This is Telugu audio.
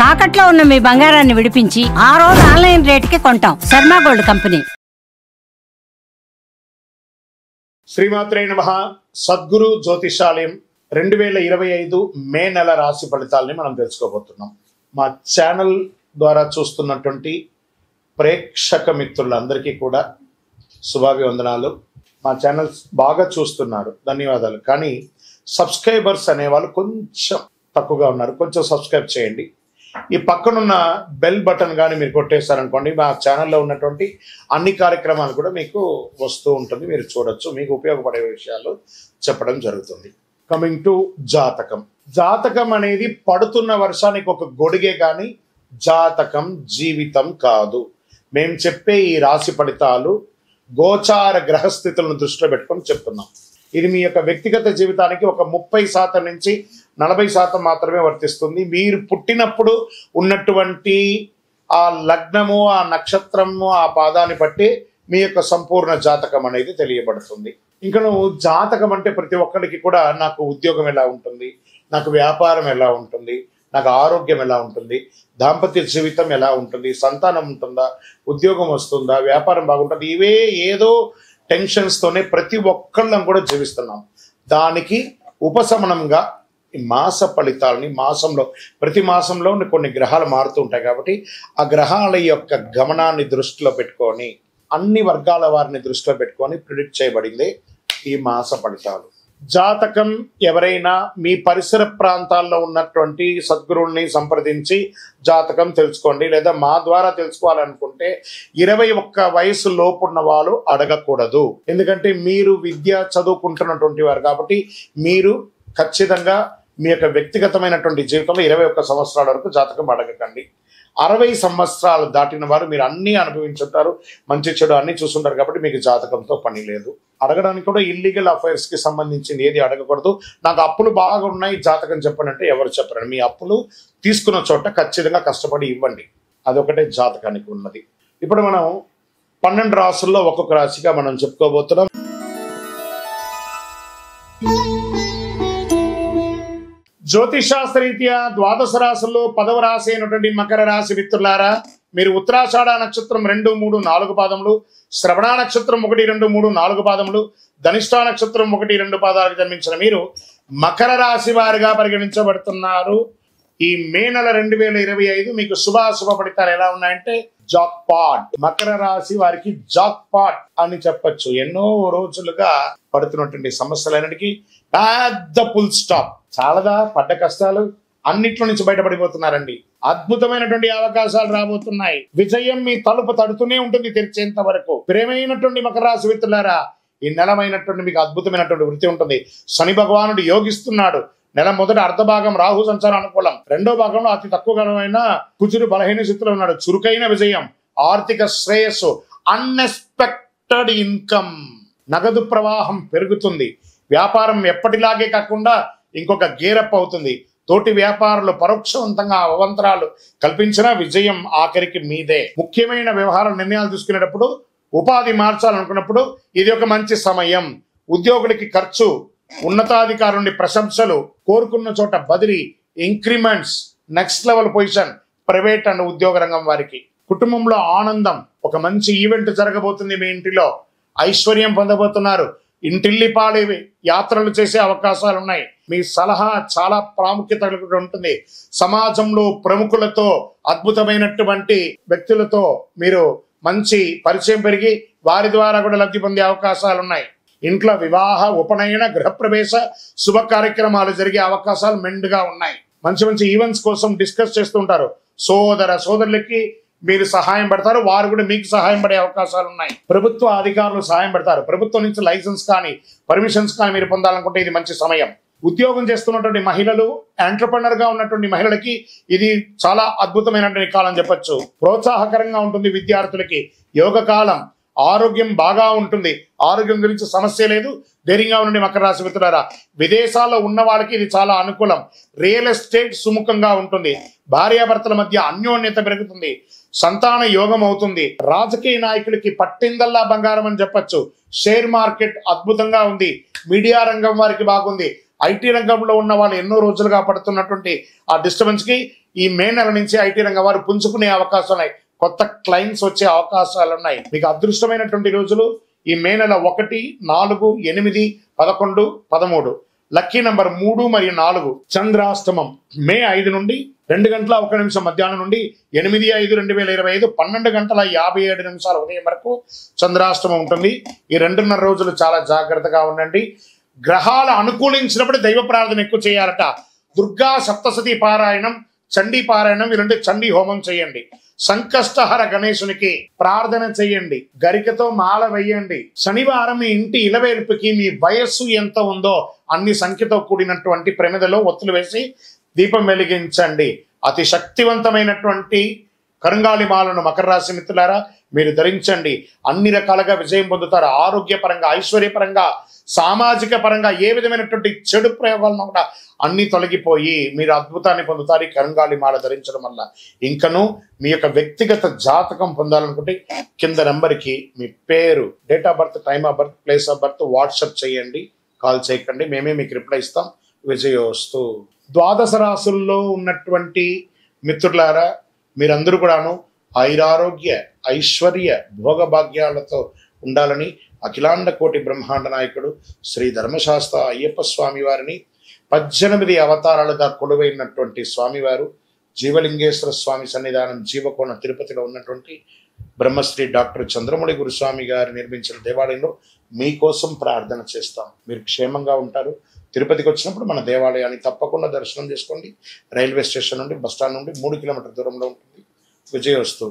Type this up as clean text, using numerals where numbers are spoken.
తాకట్లో ఉన్న మీ బంగారాన్ని విడిపించి ఆ రోజు ఆన్లైన్ రేటుకి కొంటాం. Sharma gold company. శ్రీమాత్రే నమః. సద్గురు జ్యోతిషాలయం 2025 మే నెల రాశి ఫలితాలని మనం తెలుసుకోబోతున్నాం. మా ఛానల్ ద్వారా చూస్తున్నటువంటి ప్రేక్షక మిత్రులందరికీ కూడా శుభాభివందనాలు. మా ఛానల్ బాగా చూస్తున్నారు, ధన్యవాదాలు. కానీ సబ్స్క్రైబర్స్ అనేవాళ్ళు కొంచెం తక్కువగా ఉన్నారు. కొంచెం సబ్స్క్రైబ్ చేయండి. ఈ పక్కనున్న బెల్ బటన్ కానీ మీరు కొట్టేశారనుకోండి, మా ఛానల్లో ఉన్నటువంటి అన్ని కార్యక్రమాలు కూడా మీకు వస్తూ ఉంటుంది, మీరు చూడొచ్చు. మీకు ఉపయోగపడే విషయాలు చెప్పడం జరుగుతుంది. కమింగ్ టు జాతకం. జాతకం అనేది పడుతున్న వర్షానికి ఒక గొడుగే కానీ జాతకం జీవితం కాదు. మేము చెప్పే ఈ రాశి ఫలితాలు గోచార గ్రహస్థితులను దృష్టిలో పెట్టుకొని చెప్తున్నాం. ఇది మీ యొక్క వ్యక్తిగత జీవితానికి ఒక 30% నుంచి 40% మాత్రమే వర్తిస్తుంది. మీరు పుట్టినప్పుడు ఉన్నటువంటి ఆ లగ్నము, ఆ నక్షత్రము, ఆ పాదాన్ని బట్టి మీ యొక్క సంపూర్ణ జాతకం అనేది తెలియబడుతుంది. ఇంకా నువ్వు జాతకం అంటే ప్రతి ఒక్కరికి కూడా నాకు ఉద్యోగం ఎలా ఉంటుంది, నాకు వ్యాపారం ఎలా ఉంటుంది, నాకు ఆరోగ్యం ఎలా ఉంటుంది, దాంపత్య జీవితం ఎలా ఉంటుంది, సంతానం ఉంటుందా, ఉద్యోగం వస్తుందా, వ్యాపారం బాగుంటుంది, ఇవే ఏదో టెన్షన్స్తోనే ప్రతి ఒక్కళ్ళం కూడా జీవిస్తున్నాం. దానికి ఉపశమనంగా ఈ మాస ఫలితాలని మాసంలో ప్రతి మాసంలో కొన్ని గ్రహాలు మారుతూ ఉంటాయి కాబట్టి ఆ గ్రహాల యొక్క గమనాన్ని దృష్టిలో పెట్టుకొని అన్ని వర్గాల వారిని దృష్టిలో పెట్టుకొని ప్రిడిక్ట్ చేయబడింది ఈ మాస ఫలితాలు. జాతకం ఎవరైనా మీ పరిసర ప్రాంతాల్లో ఉన్నటువంటి సద్గురువుల్ని సంప్రదించి జాతకం తెలుసుకోండి. లేదా మా ద్వారా తెలుసుకోవాలనుకుంటే 21 వయసు లోపు ఉన్న వాళ్ళు అడగకూడదు. ఎందుకంటే మీరు విద్య చదువుకుంటున్నటువంటి వారు కాబట్టి మీరు ఖచ్చితంగా మీ యొక్క వ్యక్తిగతమైనటువంటి జీవితంలో 21 సంవత్సరాల వరకు జాతకం అడగకండి. 60 సంవత్సరాలు దాటిన వారు మీరు అన్నీ అనుభవించుంటారు, మంచి చెడు అన్ని చూస్తుంటారు కాబట్టి మీకు జాతకంతో పని లేదు. అడగడానికి కూడా ఇల్లీగల్ అఫైర్స్ కి సంబంధించింది ఏది అడగకూడదు. నాకు అప్పులు బాగా ఉన్నాయి, జాతకం చెప్పండి అంటే ఎవరు చెప్పరండి. మీ అప్పులు తీసుకున్న చోట ఖచ్చితంగా కష్టపడి ఇవ్వండి, అదొకటే జాతకానికి ఉన్నది. ఇప్పుడు మనం 12 రాసుల్లో ఒక్కొక్క రాశిగా మనం చెప్పుకోబోతున్నాం. జ్యోతిషాస్త్రరీత్యా ద్వాదశ రాశుల్లో 10వ రాశి అయినటువంటి మకర రాశి మిత్రులారా, మీరు ఉత్తరాషాఢ నక్షత్రం 2, 3, 4 పాదములు, శ్రవణ నక్షత్రం 1, 2, 3, 4 పాదములు, ధనిష్ఠా నక్షత్రం 1, 2 పాదాలకు జన్మించిన మీరు మకర రాశి వారిగా పరిగణించబడుతున్నారు. ఈ మే నెల 2025 మీకు శుభాశుభ ఫలితాలు ఎలా ఉన్నాయంటే జాక్ పాట్. మకర రాశి వారికి జాక్ పాట్ అని చెప్పచ్చు. ఎన్నో రోజులుగా పడుతున్నటువంటి సమస్యలన్నిటికీ పెద్ద ఫుల్ స్టాప్. చాలాదా పడ్డ కష్టాలు అన్నిట్లో నుంచి బయటపడిపోతున్నారండి. అద్భుతమైనటువంటి అవకాశాలు రాబోతున్నాయి. విజయం మీ తలుపు తడుతూనే ఉంటుంది తెరిచేంత వరకు. ప్రేమైనటువంటి మకర రాశి మిత్రులారా, ఈ నెలమైనటువంటి మీకు అద్భుతమైనటువంటి వృత్తి ఉంటుంది. శని భగవానుడు యోగిస్తున్నాడు. నెల మొదటి అర్ధ భాగం రాహు సంచారం అనుకూలం, రెండో భాగంలో అతి తక్కువ కాలమైన కుజుడు బలహీన స్థితిలో ఉన్నాడు. చురుకైన విజయం, ఆర్థిక శ్రేయస్సు, అన్ఎక్స్పెక్టెడ్ ఇన్కమ్, నగదు ప్రవాహం పెరుగుతుంది. వ్యాపారం ఎప్పటిలాగే కాకుండా ఇంకొక గేరప్ అవుతుంది. తోటి వ్యాపారులు పరోక్షవంతంగా అవంతరాలు కల్పించిన విజయం ఆఖరికి మీదే. ముఖ్యమైన వ్యవహార నిర్ణయాలు తీసుకునేటప్పుడు, ఉపాధి మార్చాలనుకున్నప్పుడు ఇది ఒక మంచి సమయం. ఉద్యోగులకి ఖర్చు, ఉన్నతాధికారి నుండి ప్రశంసలు, కోరుకున్న చోట బదిలీ, increments, next level position private and ఉద్యోగ రంగం వారికి. కుటుంబంలో ఆనందం, ఒక మంచి ఈవెంట్ జరగబోతుంది. మీ ఇంటిలో ఐశ్వర్యం పొందబోతున్నారు. ఇంటిల్లిపాలి యాత్రలు చేసే అవకాశాలు ఉన్నాయి. మీ సలహా చాలా ప్రాముఖ్యత కలిగి ఉంటుంది. సమాజంలో ప్రముఖులతో, అద్భుతమైనటువంటి వ్యక్తులతో మీరు మంచి పరిచయం పెరిగి వారి ద్వారా కూడా లబ్ధి పొందే అవకాశాలు ఉన్నాయి. ఇంట్లో వివాహ, ఉపనయన, గృహప్రవేశ శుభ కార్యక్రమాలు జరిగే అవకాశాలు మెండుగా ఉన్నాయి. మంచి మంచి ఈవెంట్స్ కోసం డిస్కస్ చేస్తుంటారు. సోదరులకి మీరు సహాయం పడతారు, వారు కూడా మీకు సహాయం పడే అవకాశాలు ఉన్నాయి. ప్రభుత్వ అధికారులు సహాయం పడతారు. ప్రభుత్వం నుంచి లైసెన్స్ కానీ పర్మిషన్స్ కానీ మీరు పొందాలనుకుంటే ఇది మంచి సమయం. ఉద్యోగం చేస్తున్నటువంటి మహిళలు, ఎంటర్‌ప్రెన్యూర్ గా ఉన్నటువంటి మహిళలకి ఇది చాలా అద్భుతమైనటువంటి కాలం చెప్పొచ్చు. ప్రోత్సాహకరంగా ఉంటుంది విద్యార్థులకి. యోగ కాలం. ఆరోగ్యం బాగా ఉంటుంది. ఆరోగ్యం గురించి సమస్య లేదు. ధైర్యంగా ఉండండి మకర రాశి మిత్రులారా. విదేశాల్లో ఉన్న వాళ్ళకి ఇది చాలా అనుకూలం. రియల్ ఎస్టేట్ సుముఖంగా ఉంటుంది. భార్యాభర్తల మధ్య అన్యోన్యత పెరుగుతుంది. సంతాన యోగం అవుతుంది. రాజకీయ నాయకులకి పట్టిందల్లా బంగారం అని చెప్పచ్చు. షేర్ మార్కెట్ అద్భుతంగా ఉంది. మీడియా రంగం వారికి బాగుంది. ఐటీ రంగంలో ఉన్న వాళ్ళు ఎన్నో రోజులుగా పడుతున్నటువంటి ఆ డిస్టర్బెన్స్ కి ఈ మే నెల నుంచి ఐటీ రంగం వారు పుంజుకునే అవకాశాలు ఉన్నాయి. కొత్త క్లయింట్స్ వచ్చే అవకాశాలు ఉన్నాయి. మీకు అదృష్టమైనటువంటి రోజులు ఈ మే నెల 1, 4, 8, 11, 13. లక్కీ నంబర్ 3 మరియు 4. చంద్రాష్టమం మే 5 నుండి 2:01 మధ్యాహ్నం నుండి 8/5/2025 12:57 ఉదయం వరకు చంద్రాష్టమం ఉంటుంది. ఈ 2.5 రోజులు చాలా జాగ్రత్తగా ఉండండి. గ్రహాలు అనుకూలించినప్పుడు దైవ ప్రార్థన ఎక్కువ చేయాలట. దుర్గా సప్తశతి పారాయణం, చండీ పారాయణం, ఈ 2 చండీ హోమం చేయండి. సంకష్టహర గణేశునికి ప్రార్థన చేయండి. గరికతో మాల వేయండి. శనివారం మీ ఇంటి ఇలవేల్పుకి మీ వయస్సు ఎంత ఉందో అన్ని సంఖ్యతో కూడినటువంటి ప్రమిదలో ఒత్తులు వేసి దీపం వెలిగించండి. అతి శక్తివంతమైనటువంటి కరుంగాలి మాలను మకర రాశి మిత్రులారా మీరు ధరించండి. అన్ని రకాలుగా విజయం పొందుతారు. ఆరోగ్యపరంగా, ఐశ్వర్యపరంగా, సామాజిక పరంగా ఏ విధమైనటువంటి చెడు ప్రయోగాలను కూడా అన్ని తొలగిపోయి మీరు అద్భుతాన్ని పొందుతారు ఈ కరుంగాలి మాల ధరించడం వల్ల. ఇంకను మీ యొక్క వ్యక్తిగత జాతకం పొందాలనుకుంటే కింద నెంబర్కి మీ పేరు, date of birth, time of birth, place of birth WhatsApp చేయండి. కాల్ చేయకండి, మేమే మీకు రిప్లై ఇస్తాం. విజయోస్తు. ద్వాదశ రాశుల్లో ఉన్నటువంటి మిత్రులారా మీరందరూ కూడాను ఐరారోగ్య, ఐశ్వర్య, భోగభాగ్యాలతో ఉండాలని అఖిలాండ కోటి బ్రహ్మాండ నాయకుడు శ్రీ ధర్మశాస్త్ర అయ్యప్ప స్వామి వారిని 18 అవతారాలుగా కొలువైనటువంటి స్వామివారు జీవలింగేశ్వర స్వామి సన్నిధానం జీవకోణ తిరుపతిలో ఉన్నటువంటి బ్రహ్మశ్రీ డాక్టర్ చంద్రమౌళి గురుస్వామి గారు నిర్మించిన దేవాలయంలో మీకోసం ప్రార్థన చేస్తాం. మీరు క్షేమంగా ఉంటారు. తిరుపతికి వచ్చినప్పుడు మన దేవాలయాన్ని తప్పకుండా దర్శనం చేసుకోండి. రైల్వే స్టేషన్ నుండి, బస్టాండ్ నుండి 3 కిలోమీటర్ల దూరంలో ఉంటుంది. విజయోస్తు.